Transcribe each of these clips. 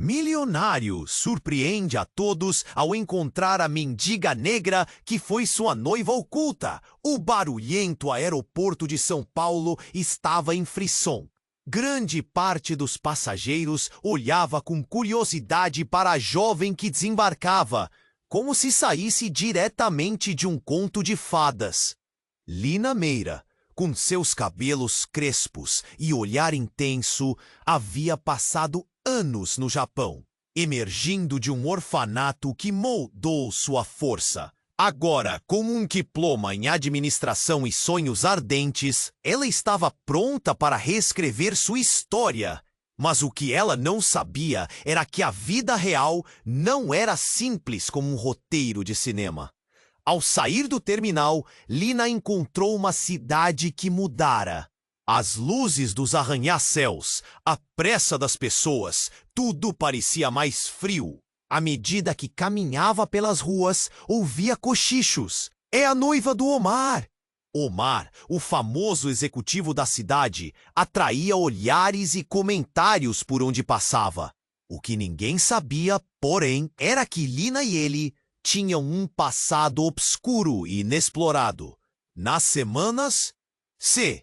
Milionário surpreende a todos ao encontrar a mendiga negra que foi sua noiva oculta. O barulhento aeroporto de São Paulo estava em frisson. Grande parte dos passageiros olhava com curiosidade para a jovem que desembarcava, como se saísse diretamente de um conto de fadas. Lina Meira, com seus cabelos crespos e olhar intenso, havia passado anos no Japão, emergindo de um orfanato que moldou sua força. Agora, com um diploma em administração e sonhos ardentes, ela estava pronta para reescrever sua história. Mas o que ela não sabia era que a vida real não era simples como um roteiro de cinema. Ao sair do terminal, Lina encontrou uma cidade que mudara. As luzes dos arranha-céus, a pressa das pessoas, tudo parecia mais frio. À medida que caminhava pelas ruas, ouvia cochichos. É a noiva do Omar! Omar, o famoso executivo da cidade, atraía olhares e comentários por onde passava. O que ninguém sabia, porém, era que Lina e ele tinham um passado obscuro e inexplorado. Nas semanas...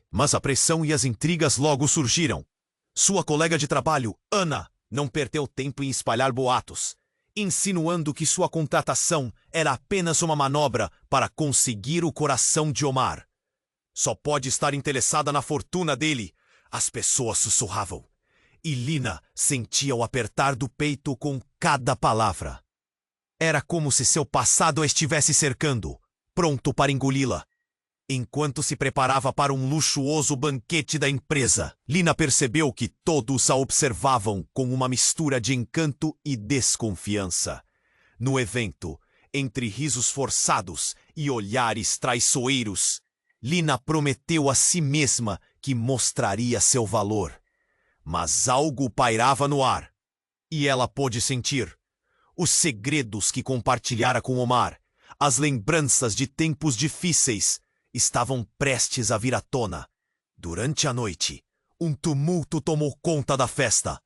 Mas a pressão e as intrigas logo surgiram. Sua colega de trabalho, Ana, não perdeu tempo em espalhar boatos, insinuando que sua contratação era apenas uma manobra para conseguir o coração de Omar. Só pode estar interessada na fortuna dele, as pessoas sussurravam. E Lina sentia o apertar do peito com cada palavra. Era como se seu passado a estivesse cercando, pronto para engoli-la. Enquanto se preparava para um luxuoso banquete da empresa, Lina percebeu que todos a observavam com uma mistura de encanto e desconfiança. No evento, entre risos forçados e olhares traiçoeiros, Lina prometeu a si mesma que mostraria seu valor. Mas algo pairava no ar, e ela pôde sentir. Os segredos que compartilhara com Omar, as lembranças de tempos difíceis, estavam prestes a vir à tona. Durante a noite, um tumulto tomou conta da festa.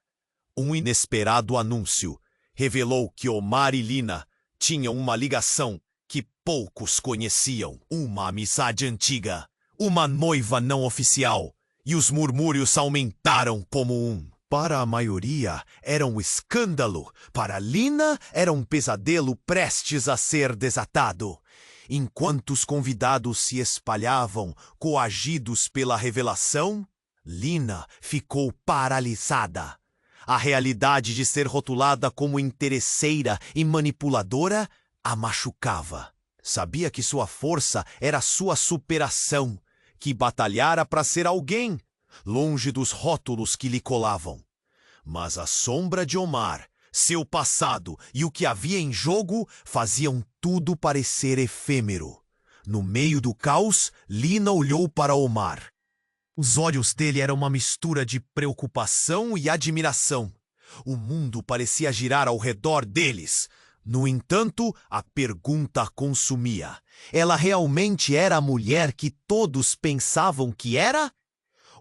Um inesperado anúncio revelou que Omar e Lina tinham uma ligação que poucos conheciam. Uma amizade antiga, uma noiva não oficial, e os murmúrios aumentaram como um. Para a maioria, era um escândalo. Para Lina, era um pesadelo prestes a ser desatado. Enquanto os convidados se espalhavam, coagidos pela revelação, Lina ficou paralisada. A realidade de ser rotulada como interesseira e manipuladora a machucava. Sabia que sua força era sua superação, que batalhara para ser alguém, longe dos rótulos que lhe colavam. Mas a sombra de Omar, seu passado e o que havia em jogo faziam tudo parecer efêmero. No meio do caos, Lina olhou para Omar. Os olhos dele eram uma mistura de preocupação e admiração. O mundo parecia girar ao redor deles. No entanto, a pergunta a consumia. Ela realmente era a mulher que todos pensavam que era?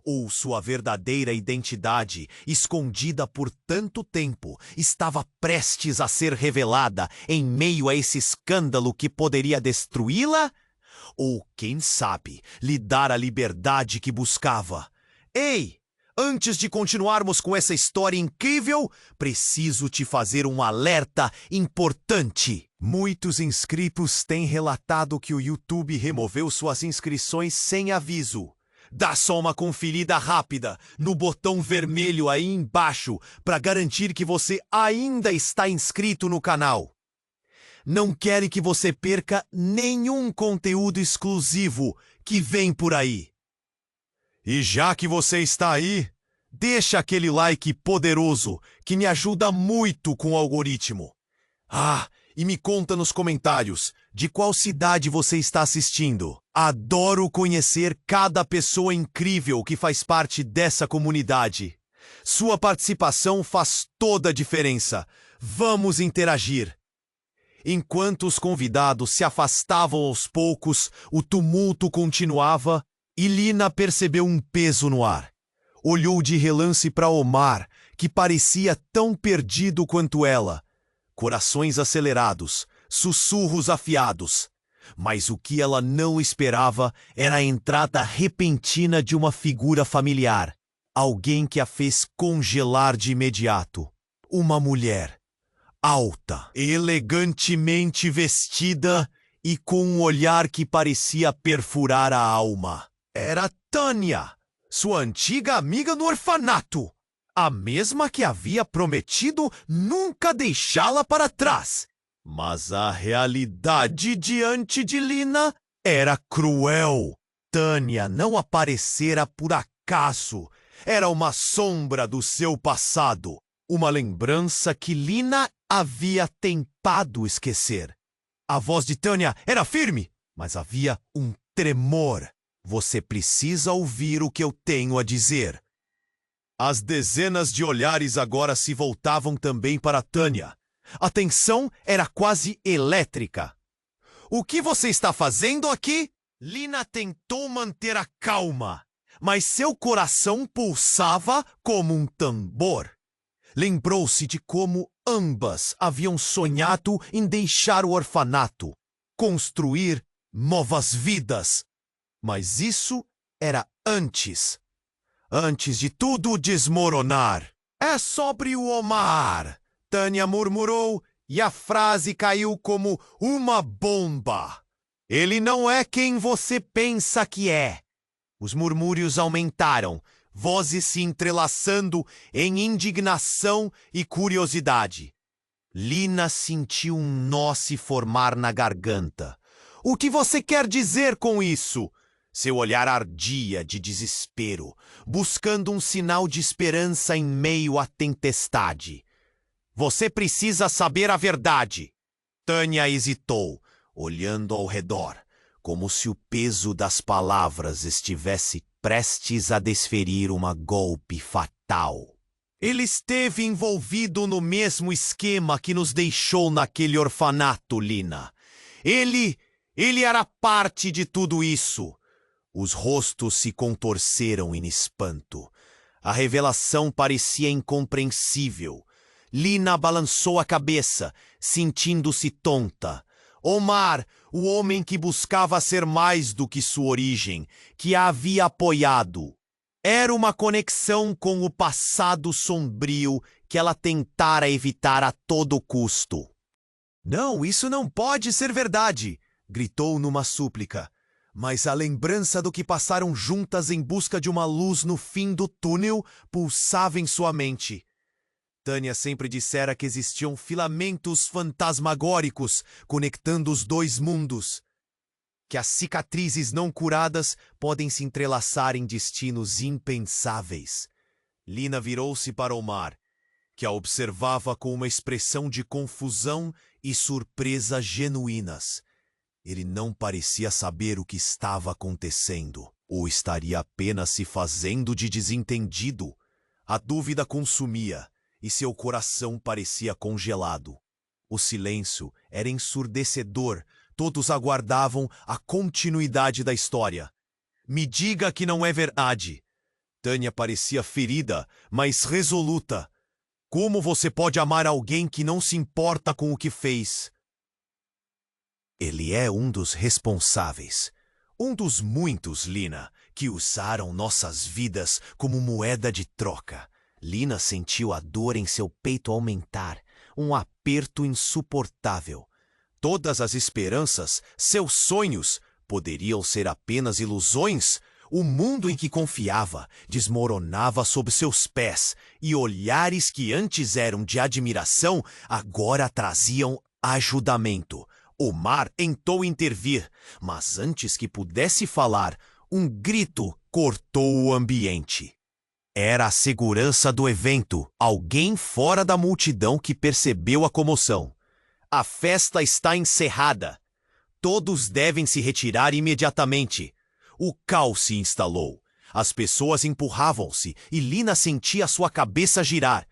Ou sua verdadeira identidade, escondida por tanto tempo, estava prestes a ser revelada em meio a esse escândalo que poderia destruí-la? Ou, quem sabe, lhe dar a liberdade que buscava? Ei! Antes de continuarmos com essa história incrível, preciso te fazer um alerta importante. Muitos inscritos têm relatado que o YouTube removeu suas inscrições sem aviso. Dá só uma conferida rápida no botão vermelho aí embaixo para garantir que você ainda está inscrito no canal. Não quero que você perca nenhum conteúdo exclusivo que vem por aí. E já que você está aí, deixa aquele like poderoso que me ajuda muito com o algoritmo. E me conta nos comentários de qual cidade você está assistindo. Adoro conhecer cada pessoa incrível que faz parte dessa comunidade. Sua participação faz toda a diferença. Vamos interagir. Enquanto os convidados se afastavam aos poucos, o tumulto continuava e Lina percebeu um peso no ar. Olhou de relance para Omar, que parecia tão perdido quanto ela. Corações acelerados, sussurros afiados. Mas o que ela não esperava era a entrada repentina de uma figura familiar. Alguém que a fez congelar de imediato. Uma mulher, alta, elegantemente vestida e com um olhar que parecia perfurar a alma. Era Tânia, sua antiga amiga no orfanato. A mesma que havia prometido nunca deixá-la para trás. Mas a realidade diante de Lina era cruel. Tânia não aparecera por acaso. Era uma sombra do seu passado. Uma lembrança que Lina havia tentado esquecer. A voz de Tânia era firme, mas havia um tremor. Você precisa ouvir o que eu tenho a dizer. As dezenas de olhares agora se voltavam também para Tânia. A tensão era quase elétrica. O que você está fazendo aqui? Lina tentou manter a calma, mas seu coração pulsava como um tambor. Lembrou-se de como ambas haviam sonhado em deixar o orfanato, construir novas vidas. Mas isso era antes de tudo desmoronar. É sobre o Omar, Tânia murmurou, e a frase caiu como uma bomba. Ele não é quem você pensa que é. Os murmúrios aumentaram, vozes se entrelaçando em indignação e curiosidade. Lina sentiu um nó se formar na garganta. O que você quer dizer com isso? Seu olhar ardia de desespero, buscando um sinal de esperança em meio à tempestade. Você precisa saber a verdade. Tânia hesitou, olhando ao redor, como se o peso das palavras estivesse prestes a desferir uma golpe fatal. Ele esteve envolvido no mesmo esquema que nos deixou naquele orfanato, Lina. Ele era parte de tudo isso. Os rostos se contorceram em espanto. A revelação parecia incompreensível. Lina balançou a cabeça, sentindo-se tonta. Omar, o homem que buscava ser mais do que sua origem, que a havia apoiado. Era uma conexão com o passado sombrio que ela tentara evitar a todo custo. Não, isso não pode ser verdade, gritou numa súplica. Mas a lembrança do que passaram juntas em busca de uma luz no fim do túnel pulsava em sua mente. Tânia sempre dissera que existiam filamentos fantasmagóricos conectando os dois mundos. Que as cicatrizes não curadas podem se entrelaçar em destinos impensáveis. Lina virou-se para Omar, que a observava com uma expressão de confusão e surpresa genuínas. Ele não parecia saber o que estava acontecendo, ou estaria apenas se fazendo de desentendido. A dúvida consumia, e seu coração parecia congelado. O silêncio era ensurdecedor, todos aguardavam a continuidade da história. Me diga que não é verdade. Tânia parecia ferida, mas resoluta. Como você pode amar alguém que não se importa com o que fez? Ele é um dos responsáveis. Um dos muitos, Lina, que usaram nossas vidas como moeda de troca. Lina sentiu a dor em seu peito aumentar, um aperto insuportável. Todas as esperanças, seus sonhos, poderiam ser apenas ilusões? O mundo em que confiava desmoronava sob seus pés, e olhares que antes eram de admiração agora traziam ajudamento. Omar tentou intervir, mas antes que pudesse falar, um grito cortou o ambiente. Era a segurança do evento, alguém fora da multidão que percebeu a comoção. A festa está encerrada. Todos devem se retirar imediatamente. O caos se instalou. As pessoas empurravam-se e Lina sentia sua cabeça girar.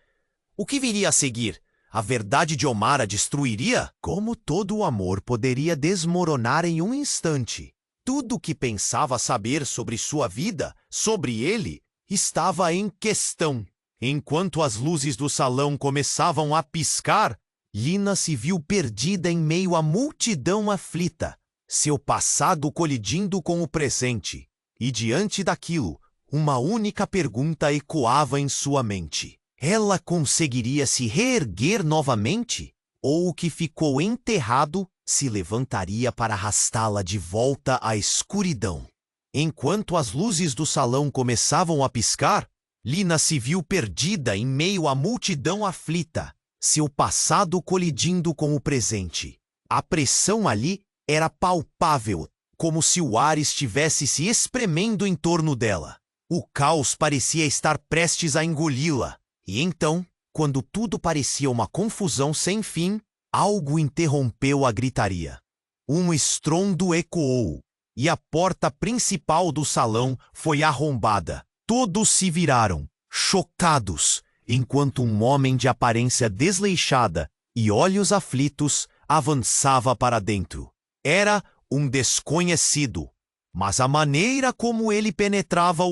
O que viria a seguir? A verdade de Omar a destruiria? Como todo o amor poderia desmoronar em um instante? Tudo o que pensava saber sobre sua vida, sobre ele, estava em questão. Enquanto as luzes do salão começavam a piscar, Lina se viu perdida em meio à multidão aflita, seu passado colidindo com o presente. E diante daquilo, uma única pergunta ecoava em sua mente. Ela conseguiria se reerguer novamente? Ou o que ficou enterrado se levantaria para arrastá-la de volta à escuridão? Enquanto as luzes do salão começavam a piscar, Lina se viu perdida em meio à multidão aflita, seu passado colidindo com o presente. A pressão ali era palpável, como se o ar estivesse se espremendo em torno dela. O caos parecia estar prestes a engoli-la. E então, quando tudo parecia uma confusão sem fim, algo interrompeu a gritaria. Um estrondo ecoou, e a porta principal do salão foi arrombada. Todos se viraram, chocados, enquanto um homem de aparência desleixada e olhos aflitos avançava para dentro. Era um desconhecido, mas a maneira como ele penetrava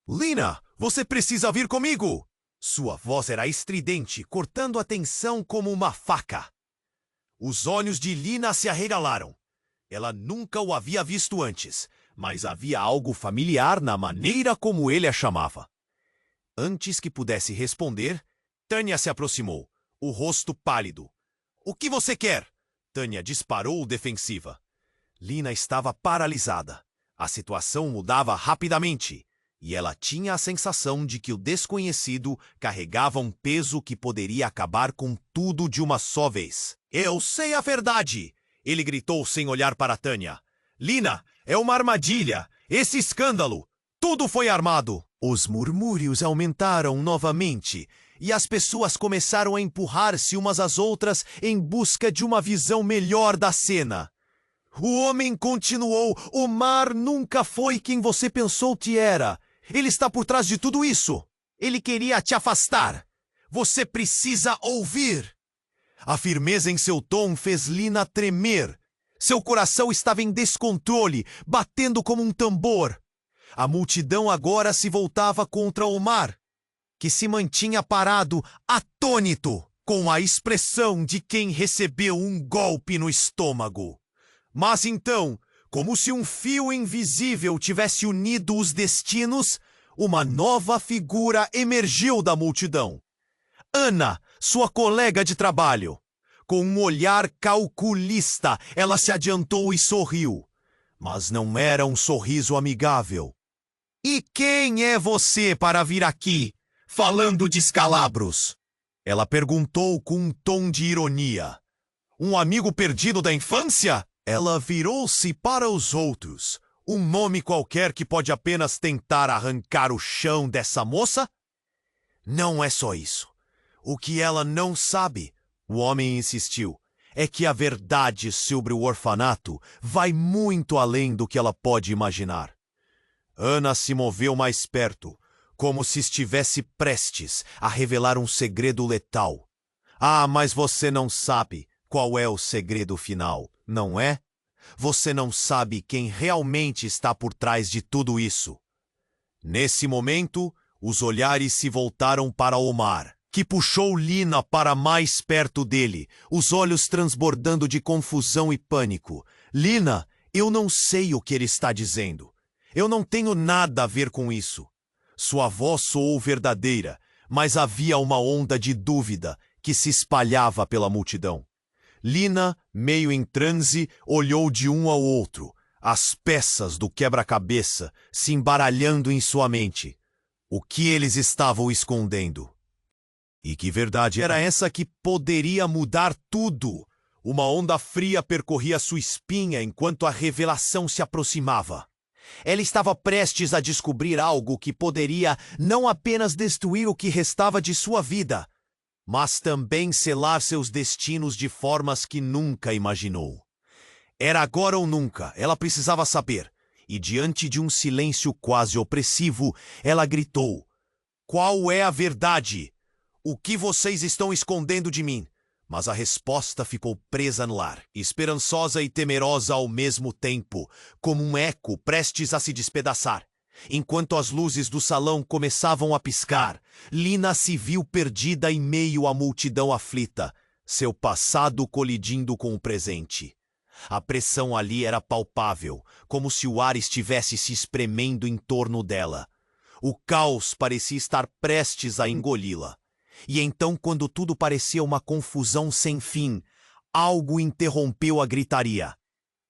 Lina, você precisa vir comigo! Sua voz era estridente, cortando a tensão como uma faca. Os olhos de Lina se arregalaram. Ela nunca o havia visto antes, mas havia algo familiar na maneira como ele a chamava. Antes que pudesse responder, Tânia se aproximou, o rosto pálido. — O que você quer? Tânia disparou defensiva. Lina estava paralisada. A situação mudava rapidamente, e ela tinha a sensação de que o desconhecido carregava um peso que poderia acabar com tudo de uma só vez. — Eu sei a verdade! Ele gritou sem olhar para Tânia. — Lina, é uma armadilha! Esse escândalo! Tudo foi armado! Os murmúrios aumentaram novamente, e as pessoas começaram a empurrar-se umas às outras em busca de uma visão melhor da cena. O homem continuou: — Omar nunca foi quem você pensou que era. Ele está por trás de tudo isso. Ele queria te afastar. Você precisa ouvir. A firmeza em seu tom fez Lina tremer. Seu coração estava em descontrole, batendo como um tambor. A multidão agora se voltava contra Omar, que se mantinha parado, atônito, com a expressão de quem recebeu um golpe no estômago. Mas então, como se um fio invisível tivesse unido os destinos, uma nova figura emergiu da multidão. Ana, sua colega de trabalho. Com um olhar calculista, ela se adiantou e sorriu. Mas não era um sorriso amigável. — E quem é você para vir aqui, falando de escalabros? Ela perguntou com um tom de ironia. — Um amigo perdido da infância? Ela virou-se para os outros. Um nome qualquer que pode apenas tentar arrancar o chão dessa moça? Não é só isso. O que ela não sabe, o homem insistiu, é que a verdade sobre o orfanato vai muito além do que ela pode imaginar. Ana se moveu mais perto, como se estivesse prestes a revelar um segredo letal. — Ah, mas você não sabe qual é o segredo final, não é? Você não sabe quem realmente está por trás de tudo isso. Nesse momento, os olhares se voltaram para Omar, que puxou Lina para mais perto dele, os olhos transbordando de confusão e pânico. — Lina, eu não sei o que ele está dizendo. Eu não tenho nada a ver com isso. Sua voz soou verdadeira, mas havia uma onda de dúvida que se espalhava pela multidão. Lina, meio em transe, olhou de um ao outro, as peças do quebra-cabeça se embaralhando em sua mente. O que eles estavam escondendo? E que verdade era essa que poderia mudar tudo? Uma onda fria percorria sua espinha enquanto a revelação se aproximava. Ela estava prestes a descobrir algo que poderia não apenas destruir o que restava de sua vida, mas também selar seus destinos de formas que nunca imaginou. Era agora ou nunca, ela precisava saber, e diante de um silêncio quase opressivo, ela gritou: — Qual é a verdade? O que vocês estão escondendo de mim? Mas a resposta ficou presa no ar, esperançosa e temerosa ao mesmo tempo, como um eco prestes a se despedaçar. Enquanto as luzes do salão começavam a piscar, Lina se viu perdida em meio à multidão aflita, seu passado colidindo com o presente. A pressão ali era palpável, como se o ar estivesse se espremendo em torno dela. O caos parecia estar prestes a engoli-la. E então, quando tudo parecia uma confusão sem fim, algo interrompeu a gritaria.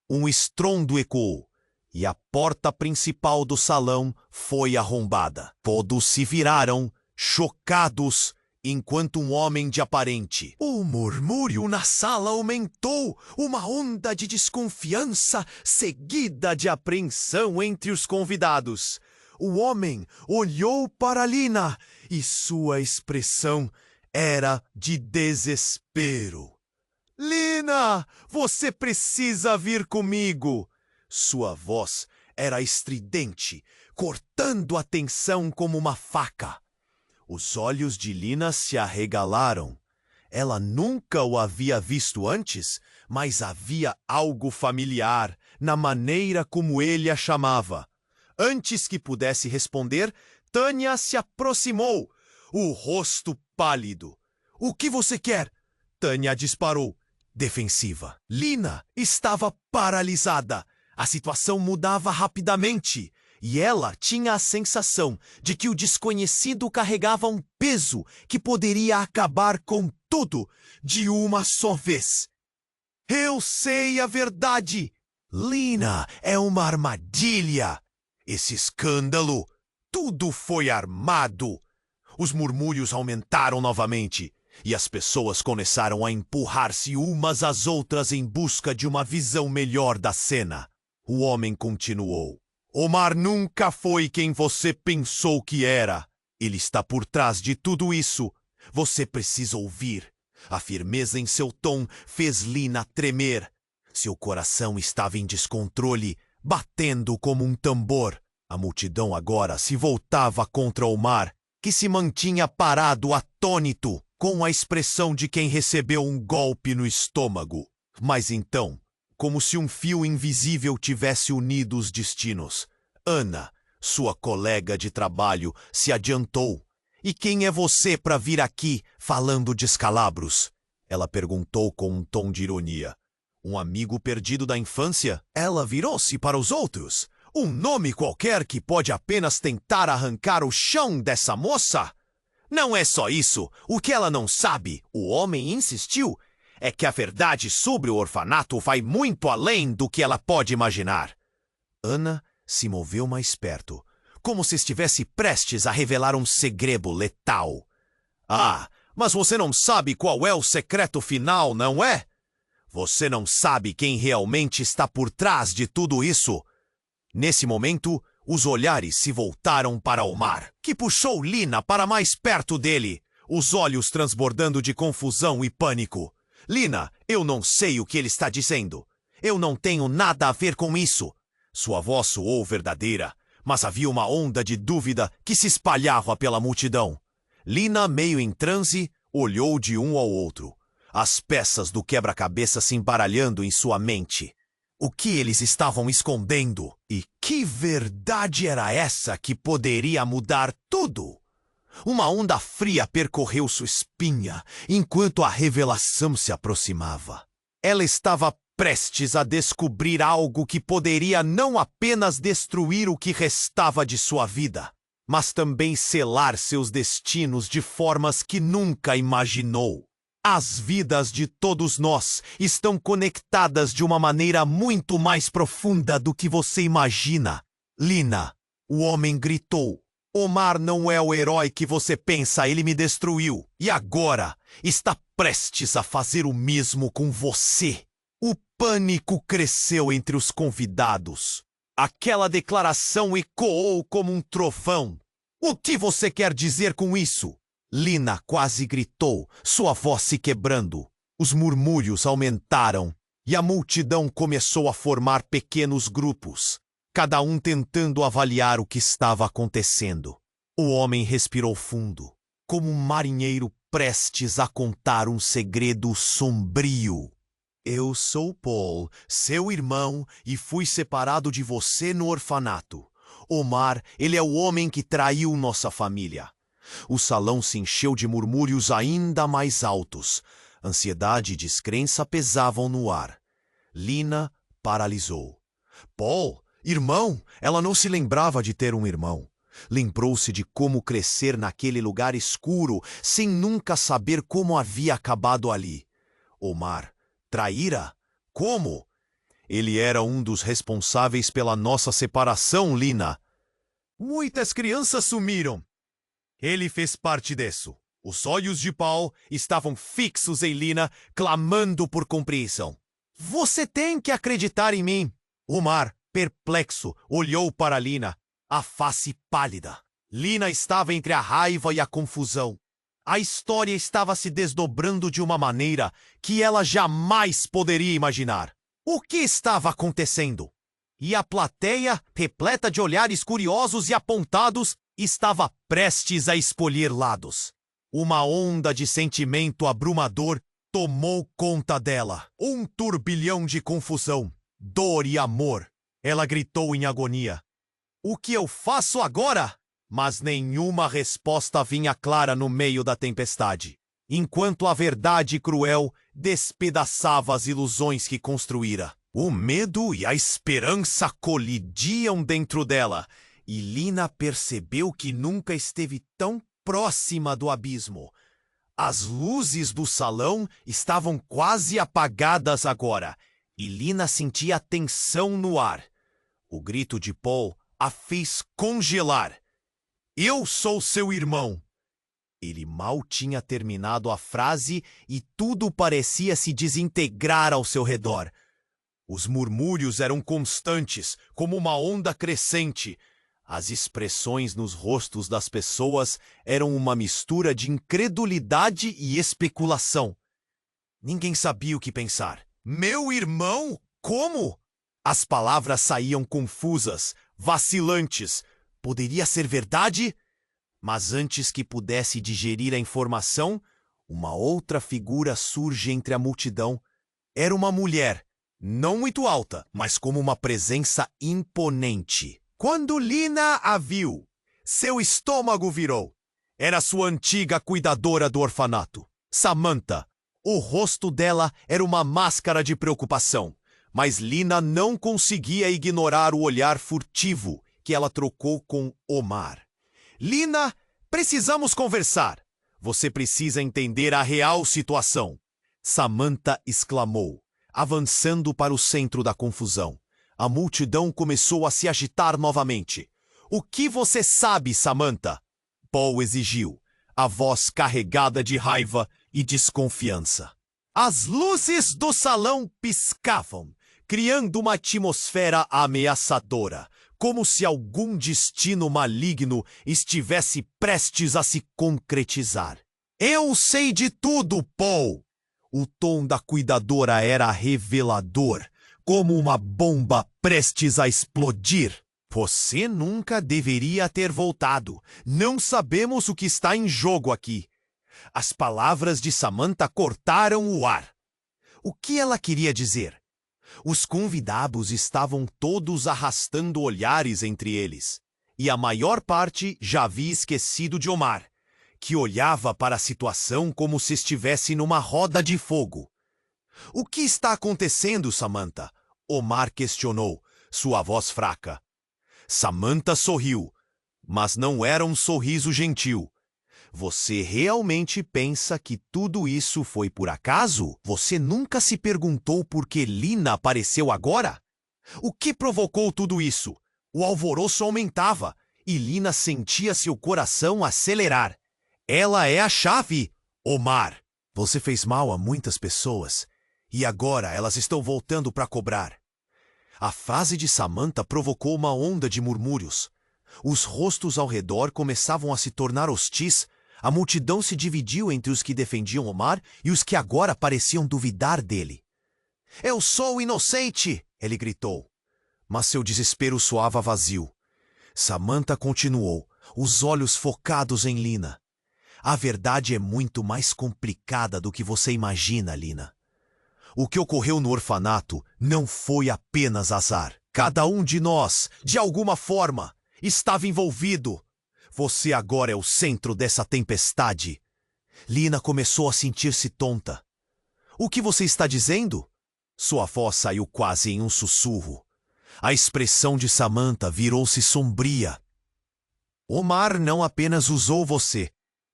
Um estrondo ecoou, e a porta principal do salão foi arrombada. Todos se viraram, chocados, enquanto um homem de aparente. O murmúrio na sala aumentou, uma onda de desconfiança seguida de apreensão entre os convidados. O homem olhou para Lina e sua expressão era de desespero. Lina, você precisa vir comigo! Sua voz era estridente, cortando a tensão como uma faca. Os olhos de Lina se arregalaram. Ela nunca o havia visto antes, mas havia algo familiar na maneira como ele a chamava. Antes que pudesse responder, Tânia se aproximou, o rosto pálido. — O que você quer? Tânia disparou, defensiva. Lina estava paralisada. A situação mudava rapidamente, e ela tinha a sensação de que o desconhecido carregava um peso que poderia acabar com tudo de uma só vez. Eu sei a verdade! Lina é uma armadilha! Esse escândalo, tudo foi armado! Os murmúrios aumentaram novamente, e as pessoas começaram a empurrar-se umas às outras em busca de uma visão melhor da cena. O homem continuou. Omar nunca foi quem você pensou que era. Ele está por trás de tudo isso. Você precisa ouvir. A firmeza em seu tom fez Lina tremer. Seu coração estava em descontrole, batendo como um tambor. A multidão agora se voltava contra Omar, que se mantinha parado atônito, com a expressão de quem recebeu um golpe no estômago. Mas então, como se um fio invisível tivesse unido os destinos, Ana, sua colega de trabalho, se adiantou. — E quem é você para vir aqui falando descalabros? Ela perguntou com um tom de ironia. Um amigo perdido da infância? Ela virou-se para os outros. Um nome qualquer que pode apenas tentar arrancar o chão dessa moça? Não é só isso. O que ela não sabe, o homem insistiu, é que a verdade sobre o orfanato vai muito além do que ela pode imaginar. Ana se moveu mais perto, como se estivesse prestes a revelar um segredo letal. Ah, mas você não sabe qual é o secreto final, não é? Você não sabe quem realmente está por trás de tudo isso? Nesse momento, os olhares se voltaram para Omar, que puxou Lina para mais perto dele, os olhos transbordando de confusão e pânico. Lina, eu não sei o que ele está dizendo. Eu não tenho nada a ver com isso. Sua voz soou verdadeira, mas havia uma onda de dúvida que se espalhava pela multidão. Lina, meio em transe, olhou de um ao outro, as peças do quebra-cabeça se embaralhando em sua mente. O que eles estavam escondendo? E que verdade era essa que poderia mudar tudo? Uma onda fria percorreu sua espinha enquanto a revelação se aproximava. Ela estava prestes a descobrir algo que poderia não apenas destruir o que restava de sua vida, mas também selar seus destinos de formas que nunca imaginou. As vidas de todos nós estão conectadas de uma maneira muito mais profunda do que você imagina. Lina, o homem gritou. Omar não é o herói que você pensa, ele me destruiu. E agora está prestes a fazer o mesmo com você. O pânico cresceu entre os convidados. Aquela declaração ecoou como um trovão. O que você quer dizer com isso? Lina quase gritou, sua voz se quebrando. Os murmúrios aumentaram e a multidão começou a formar pequenos grupos, cada um tentando avaliar o que estava acontecendo. O homem respirou fundo, como um marinheiro prestes a contar um segredo sombrio. Eu sou Paul, seu irmão, e fui separado de você no orfanato. Omar, ele é o homem que traiu nossa família. O salão se encheu de murmúrios ainda mais altos. Ansiedade e descrença pesavam no ar. Lina paralisou. Paul, irmão, ela não se lembrava de ter um irmão. Lembrou-se de como crescer naquele lugar escuro, sem nunca saber como havia acabado ali. Omar, traíra? Como? Ele era um dos responsáveis pela nossa separação, Lina. Muitas crianças sumiram. Ele fez parte disso. Os olhos de Paul estavam fixos em Lina, clamando por compreensão. Você tem que acreditar em mim. Omar, perplexo, olhou para Lina, a face pálida. Lina estava entre a raiva e a confusão. A história estava se desdobrando de uma maneira que ela jamais poderia imaginar. O que estava acontecendo? E a plateia, repleta de olhares curiosos e apontados, estava prestes a escolher lados. Uma onda de sentimento abrumador tomou conta dela. Um turbilhão de confusão, dor e amor. Ela gritou em agonia. O que eu faço agora? Mas nenhuma resposta vinha clara no meio da tempestade, enquanto a verdade cruel despedaçava as ilusões que construíra. O medo e a esperança colidiam dentro dela, e Lina percebeu que nunca esteve tão próxima do abismo. As luzes do salão estavam quase apagadas agora, e Lina sentia tensão no ar. O grito de Paul a fez congelar. Eu sou seu irmão. Ele mal tinha terminado a frase e tudo parecia se desintegrar ao seu redor. Os murmúrios eram constantes, como uma onda crescente. As expressões nos rostos das pessoas eram uma mistura de incredulidade e especulação. Ninguém sabia o que pensar. Meu irmão? Como? As palavras saíam confusas, vacilantes. Poderia ser verdade? Mas antes que pudesse digerir a informação, uma outra figura surge entre a multidão. Era uma mulher, não muito alta, mas como uma presença imponente. Quando Lina a viu, seu estômago virou. Era sua antiga cuidadora do orfanato, Samantha. O rosto dela era uma máscara de preocupação, mas Lina não conseguia ignorar o olhar furtivo que ela trocou com Omar. Lina, precisamos conversar. Você precisa entender a real situação. Samantha exclamou, avançando para o centro da confusão. A multidão começou a se agitar novamente. O que você sabe, Samantha? Paul exigiu, a voz carregada de raiva e desconfiança. As luzes do salão piscavam, criando uma atmosfera ameaçadora, como se algum destino maligno estivesse prestes a se concretizar. Eu sei de tudo, Paul! O tom da cuidadora era revelador, como uma bomba prestes a explodir. Você nunca deveria ter voltado. Não sabemos o que está em jogo aqui. As palavras de Samantha cortaram o ar. O que ela queria dizer? Os convidados estavam todos arrastando olhares entre eles, e a maior parte já havia esquecido de Omar, que olhava para a situação como se estivesse numa roda de fogo. O que está acontecendo, Samantha? Omar questionou, sua voz fraca. Samantha sorriu, mas não era um sorriso gentil. Você realmente pensa que tudo isso foi por acaso? Você nunca se perguntou por que Lina apareceu agora? O que provocou tudo isso? O alvoroço aumentava e Lina sentia seu coração acelerar. Ela é a chave, Omar. Você fez mal a muitas pessoas e agora elas estão voltando para cobrar. A frase de Samantha provocou uma onda de murmúrios. Os rostos ao redor começavam a se tornar hostis. A multidão se dividiu entre os que defendiam Omar e os que agora pareciam duvidar dele. Eu sou inocente! Ele gritou. Mas seu desespero soava vazio. Samantha continuou, os olhos focados em Lina. A verdade é muito mais complicada do que você imagina, Lina. O que ocorreu no orfanato não foi apenas azar. Cada um de nós, de alguma forma, estava envolvido. Você agora é o centro dessa tempestade. Lina começou a sentir-se tonta. O que você está dizendo? Sua voz saiu quase em um sussurro. A expressão de Samantha virou-se sombria. Omar não apenas usou você.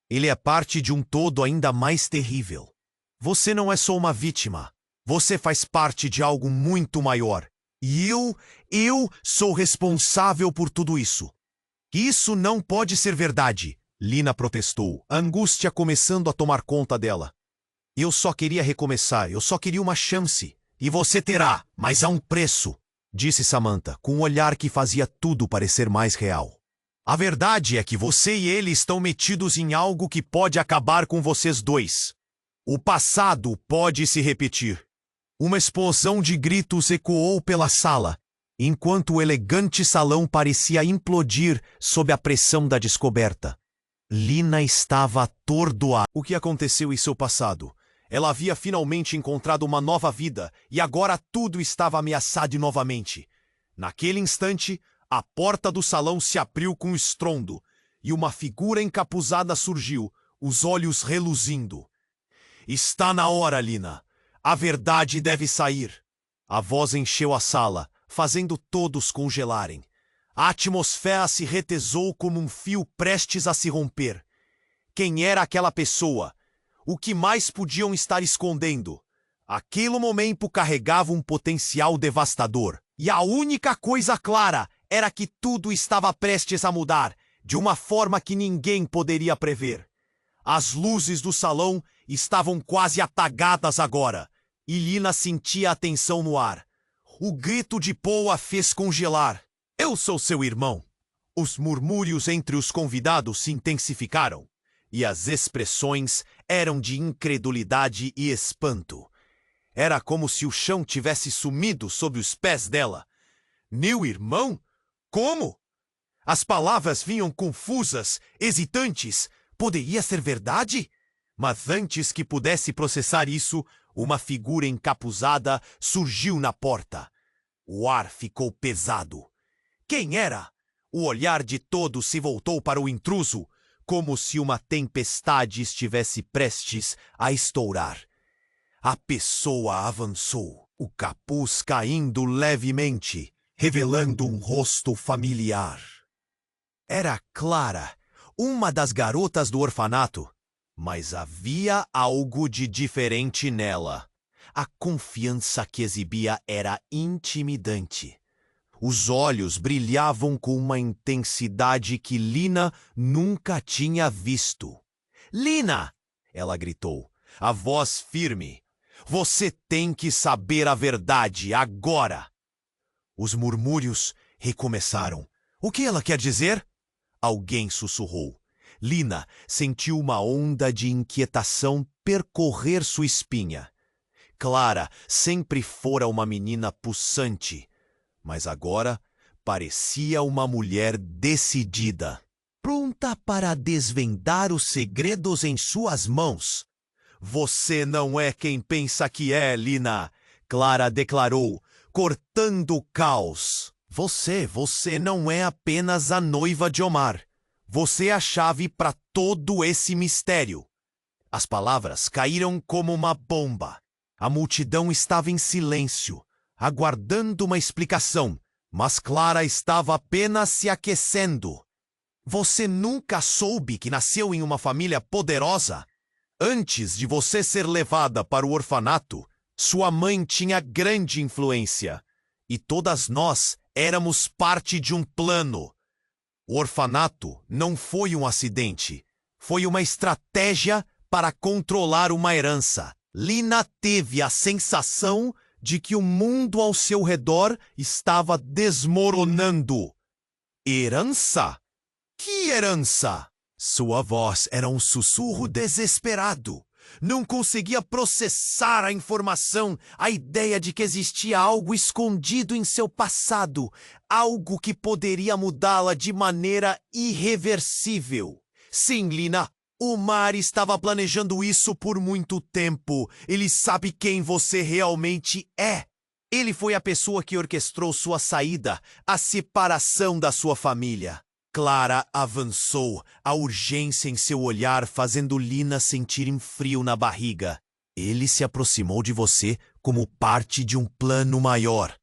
Ele é parte de um todo ainda mais terrível. Você não é só uma vítima. Você faz parte de algo muito maior. E eu sou responsável por tudo isso. Isso não pode ser verdade, Lina protestou, a angústia começando a tomar conta dela. Eu só queria recomeçar, eu só queria uma chance. E você terá, mas a um preço, disse Samantha, com um olhar que fazia tudo parecer mais real. A verdade é que você e ele estão metidos em algo que pode acabar com vocês dois. O passado pode se repetir. Uma explosão de gritos ecoou pela sala, enquanto o elegante salão parecia implodir sob a pressão da descoberta. Lina estava atordoada. O que aconteceu em seu passado? Ela havia finalmente encontrado uma nova vida e agora tudo estava ameaçado novamente. Naquele instante, a porta do salão se abriu com estrondo e uma figura encapuzada surgiu, os olhos reluzindo. Está na hora, Lina. A verdade deve sair. A voz encheu a sala, fazendo todos congelarem. A atmosfera se retesou como um fio prestes a se romper. Quem era aquela pessoa? O que mais podiam estar escondendo? Aquele momento carregava um potencial devastador. E a única coisa clara era que tudo estava prestes a mudar, de uma forma que ninguém poderia prever. As luzes do salão estavam quase apagadas agora, e Lina sentia a tensão no ar. O grito de Paul a fez congelar. Eu sou seu irmão. Os murmúrios entre os convidados se intensificaram, e as expressões eram de incredulidade e espanto. Era como se o chão tivesse sumido sob os pés dela. Meu irmão? Como? As palavras vinham confusas, hesitantes. Poderia ser verdade? Mas antes que pudesse processar isso, uma figura encapuzada surgiu na porta. O ar ficou pesado. Quem era? O olhar de todos se voltou para o intruso, como se uma tempestade estivesse prestes a estourar. A pessoa avançou, o capuz caindo levemente, revelando um rosto familiar. Era Clara, uma das garotas do orfanato, mas havia algo de diferente nela. A confiança que exibia era intimidante. Os olhos brilhavam com uma intensidade que Lina nunca tinha visto. Lina! Ela gritou, a voz firme. Você tem que saber a verdade agora! Os murmúrios recomeçaram. O que ela quer dizer? Alguém sussurrou. Lina sentiu uma onda de inquietação percorrer sua espinha. Clara sempre fora uma menina pulsante, mas agora parecia uma mulher decidida, pronta para desvendar os segredos em suas mãos. Você não é quem pensa que é, Lina, Clara declarou, cortando o caos. Você não é apenas a noiva de Omar. Você é a chave para todo esse mistério. As palavras caíram como uma bomba. A multidão estava em silêncio, aguardando uma explicação, mas Clara estava apenas se aquecendo. Você nunca soube que nasceu em uma família poderosa? Antes de você ser levada para o orfanato, sua mãe tinha grande influência, e todas nós éramos parte de um plano. O orfanato não foi um acidente, foi uma estratégia para controlar uma herança. Lina teve a sensação de que o mundo ao seu redor estava desmoronando. Herança? Que herança? Sua voz era um sussurro desesperado. Não conseguia processar a informação, a ideia de que existia algo escondido em seu passado, algo que poderia mudá-la de maneira irreversível. Sim, Lina, Omar estava planejando isso por muito tempo. Ele sabe quem você realmente é. Ele foi a pessoa que orquestrou sua saída, a separação da sua família. Clara avançou, a urgência em seu olhar fazendo Lina sentir um frio na barriga. Ele se aproximou de você como parte de um plano maior.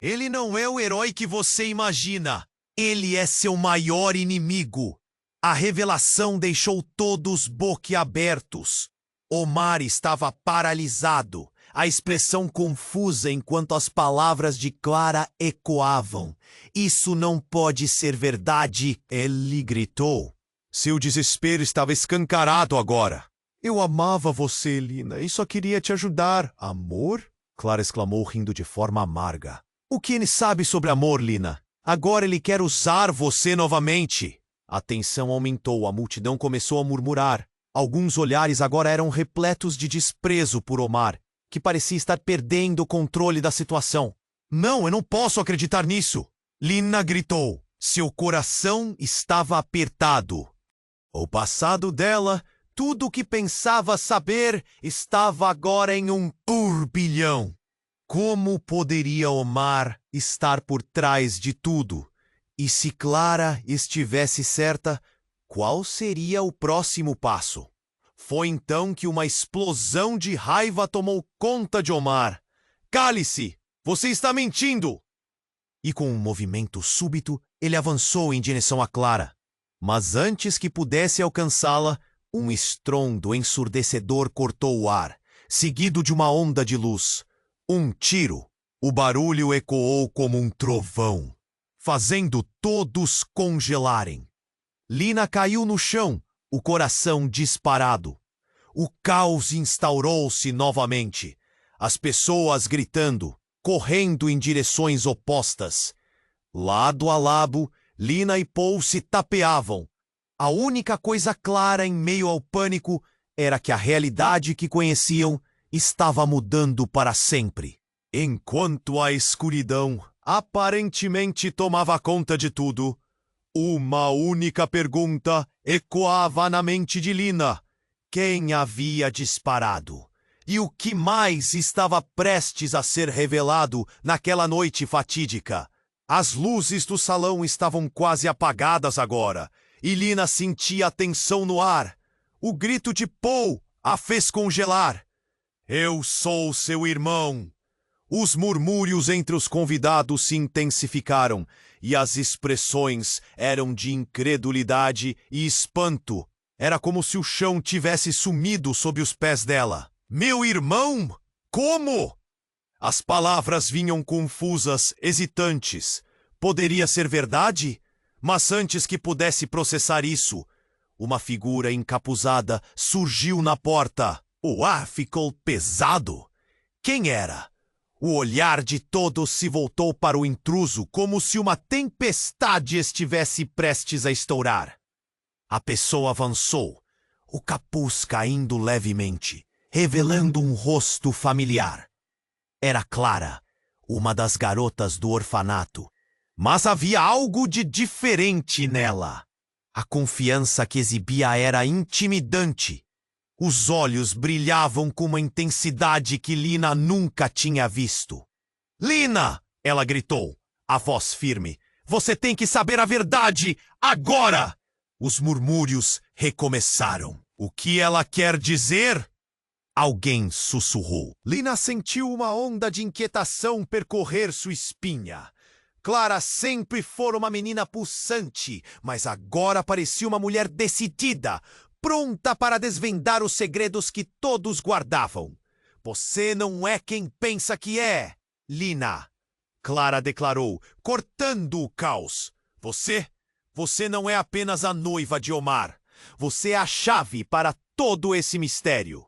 Ele não é o herói que você imagina. Ele é seu maior inimigo. A revelação deixou todos boquiabertos. Omar estava paralisado, a expressão confusa enquanto as palavras de Clara ecoavam. Isso não pode ser verdade, ele gritou. Seu desespero estava escancarado agora. Eu amava você, Lina, e só queria te ajudar. Amor? Clara exclamou rindo de forma amarga. O que ele sabe sobre amor, Lina? Agora ele quer usar você novamente. A tensão aumentou, a multidão começou a murmurar. Alguns olhares agora eram repletos de desprezo por Omar, que parecia estar perdendo o controle da situação. Não, eu não posso acreditar nisso! Lina gritou. Seu coração estava apertado. O passado dela, tudo o que pensava saber, estava agora em um turbilhão. Como poderia Omar estar por trás de tudo? E se Clara estivesse certa, qual seria o próximo passo? Foi então que uma explosão de raiva tomou conta de Omar. Cale-se! Você está mentindo! E com um movimento súbito, ele avançou em direção a Clara. Mas antes que pudesse alcançá-la, um estrondo ensurdecedor cortou o ar, seguido de uma onda de luz. Um tiro. O barulho ecoou como um trovão, fazendo todos congelarem. Lina caiu no chão, o coração disparado. O caos instaurou-se novamente. As pessoas gritando, correndo em direções opostas. Lado a lado, Lina e Paul se tapeavam. A única coisa clara em meio ao pânico era que a realidade que conheciam estava mudando para sempre. Enquanto a escuridão aparentemente tomava conta de tudo, uma única pergunta ecoava na mente de Lina. Quem havia disparado? E o que mais estava prestes a ser revelado naquela noite fatídica? As luzes do salão estavam quase apagadas agora, e Lina sentia a tensão no ar. O grito de Paul a fez congelar. Eu sou seu irmão. Os murmúrios entre os convidados se intensificaram, e as expressões eram de incredulidade e espanto. Era como se o chão tivesse sumido sob os pés dela. Meu irmão? Como? As palavras vinham confusas, hesitantes. Poderia ser verdade? Mas antes que pudesse processar isso, uma figura encapuzada surgiu na porta. O ar ficou pesado. Quem era? O olhar de todos se voltou para o intruso como se uma tempestade estivesse prestes a estourar. A pessoa avançou, o capuz caindo levemente, revelando um rosto familiar. Era Clara, uma das garotas do orfanato. Mas havia algo de diferente nela. A confiança que exibia era intimidante. Os olhos brilhavam com uma intensidade que Lina nunca tinha visto. Lina! Ela gritou, a voz firme. Você tem que saber a verdade, agora! Os murmúrios recomeçaram. O que ela quer dizer? Alguém sussurrou. Lina sentiu uma onda de inquietação percorrer sua espinha. Clara sempre fora uma menina pulsante, mas agora parecia uma mulher decidida, pronta para desvendar os segredos que todos guardavam. Você não é quem pensa que é, Lina, Clara declarou, cortando o caos. Você não é apenas a noiva de Omar. Você é a chave para todo esse mistério.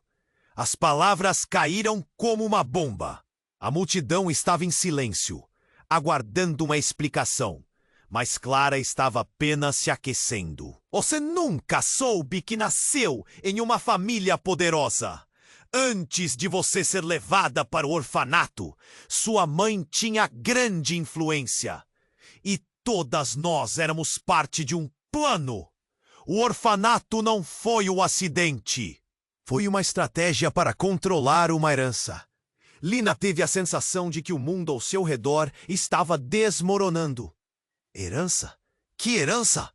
As palavras caíram como uma bomba. A multidão estava em silêncio, aguardando uma explicação. Mas Clara estava apenas se aquecendo. Você nunca soube que nasceu em uma família poderosa. Antes de você ser levada para o orfanato, sua mãe tinha grande influência. E todas nós éramos parte de um plano. O orfanato não foi o acidente. Foi uma estratégia para controlar uma herança. Lina teve a sensação de que o mundo ao seu redor estava desmoronando. Herança? Que herança?